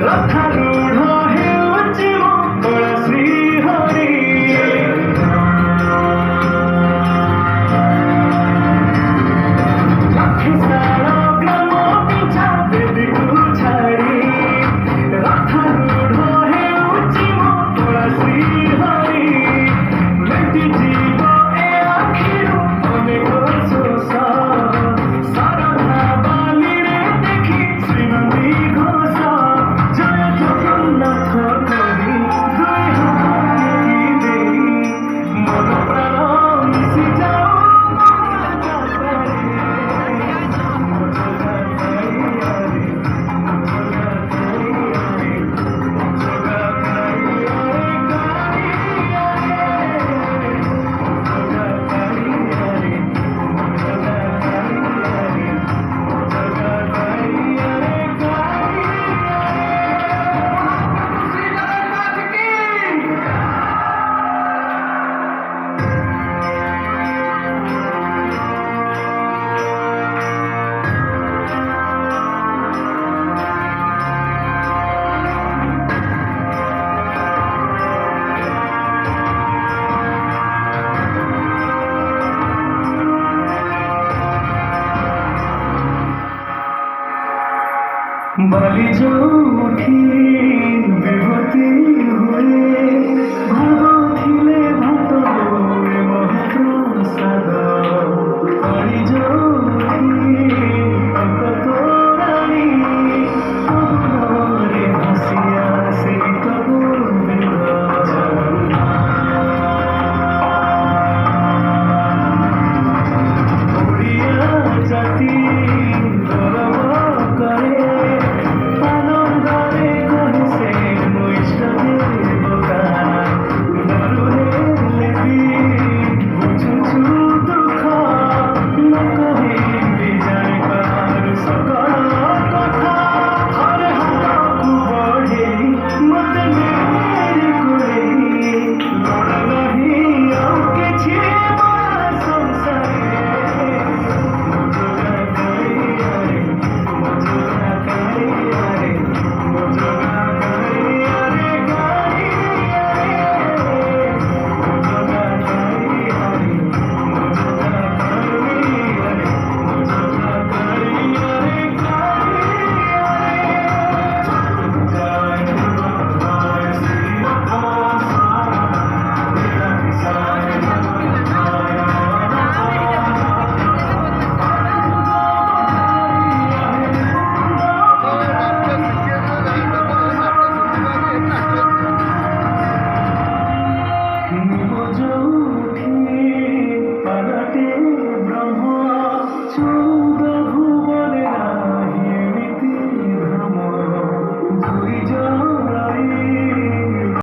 ରଥାରୂଢ଼ ହେଉଛି ମଙ୍ଗଳ ଶ୍ରୀହରି। ଲକ୍ଷଶାଳ ଗ୍ରାମ ପିଛା ବେଦୀକୁ ଛାଡ଼ି ରଥାରୂଢ଼ ହେଉଛି ମଙ୍ଗଳ ଶ୍ରୀହରି। ମେଟିଯିବ ଏ ଆଖିରୁ ଅନେକ ଶୋଷ, ଶରଧା ବାଲିରେ ଦେଖି ଶ୍ରୀନନ୍ଦୀ ଘୋଷ। ଜୟ ଜଗନ୍ନାଥ କହି ଦୁଇ ହାତ ଟେକି ଦେଇ ମନ ପ୍ରାଣ ମିଶି ଯାଉ ଯାତ୍ରାରେ। ମୋ ଜଗା କାଳିଆରେ, ମୋ ଜଗା କାଳିଆରେ, ମୋ ଜଗା କାଳିଆରେ କାଳିଆରେ। ମୋ ଜଗା କାଳିଆରେ, ମୋ ଜଗା କାଳିଆରେ, ମୋ ଜଗା କାଳିଆରେ କାଳିଆରେ। ଶ୍ରୀ ଜଗନ୍ନାଥ କି ବାଲି ଯୋଉଠି ବିଭୂତି ହୁଏ, ଭାବ ଥିଲେ ଭାତ ହୁଏ ମହାପ୍ରସାଦ। ପାଣି ଯୋଉଠି ଟଙ୍କ ତୋରାଣି, ପବନରେ ଭାସି ଆସେ ଗୋବିନ୍ଦ। ଓଡ଼ିଆ ଜାତି ଗୌରବ କରେ, ଆନନ୍ଦରେ କହେ ସେ ମୋ ଇଷ୍ଟ ଦେବ ଗାନ। ଦାରୁ ହେଲେ ବି ବୁଝୁଛୁ ଦୁଃଖ, ନ କହିବି ଜାଣିପାରୁ ସକଳ କଥା। ଥରେ ହାତକୁ ବଢ଼େଇ ମତେ ନେଇ କୋଳେଇ, ଲୋଡ଼ ନାହିଁ ଆଉ କିଛି ମାୟା ସଂସାରେ। ମୋ ଜଗା କାଳିଆରେ, ମୋ ଜଗା କାଳିଆରେ, ମୋ ଜଗା କାଳିଆରେ କାଳିଆରେ। ମୋ ଜଗା କାଳିଆରେ, ମୋ ଜଗା କାଳିଆରେ, ମୋ ଜଗା କାଳିଆରେ କାଳିଆରେ। ଜୟ ଜଗନ୍ନାଥ ଶ୍ରୀନିବାସ ନିରାମିଷାୟ ଜଗନ୍ନାଥ। ମୋ ଯୋଉଠି ପାଲଟେ ବ୍ରହ୍ମ